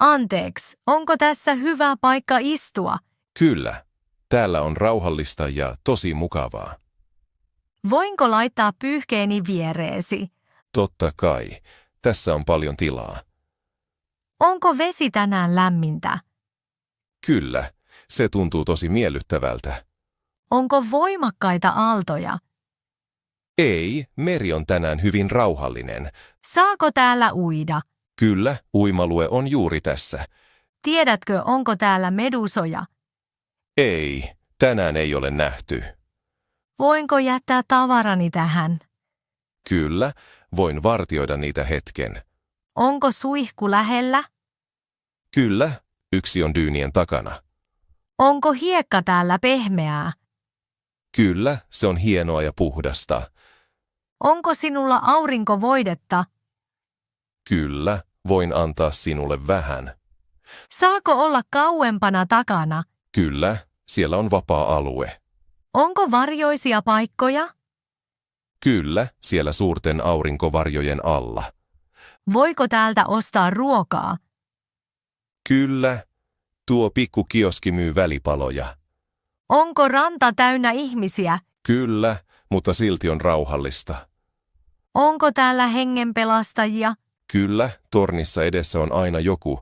Anteeksi, onko tässä hyvä paikka istua? Kyllä. Täällä on rauhallista ja tosi mukavaa. Voinko laittaa pyyhkeeni viereesi? Totta kai. Tässä on paljon tilaa. Onko vesi tänään lämmintä? Kyllä. Se tuntuu tosi miellyttävältä. Onko voimakkaita aaltoja? Ei, meri on tänään hyvin rauhallinen. Saako täällä uida? Kyllä, uimalue on juuri tässä. Tiedätkö, onko täällä medusoja? Ei, tänään ei ole nähty. Voinko jättää tavarani tähän? Kyllä, voin vartioida niitä hetken. Onko suihku lähellä? Kyllä, yksi on dyynien takana. Onko hiekka täällä pehmeää? Kyllä, se on hienoa ja puhdasta. Onko sinulla aurinkovoidetta? Kyllä, voin antaa sinulle vähän. Saako olla kauempana takana? Kyllä, siellä on vapaa alue. Onko varjoisia paikkoja? Kyllä, siellä suurten aurinkovarjojen alla. Voiko täältä ostaa ruokaa? Kyllä, tuo pikku kioski myy välipaloja. Onko ranta täynnä ihmisiä? Kyllä, mutta silti on rauhallista. Onko täällä hengenpelastajia? Kyllä, tornissa edessä on aina joku.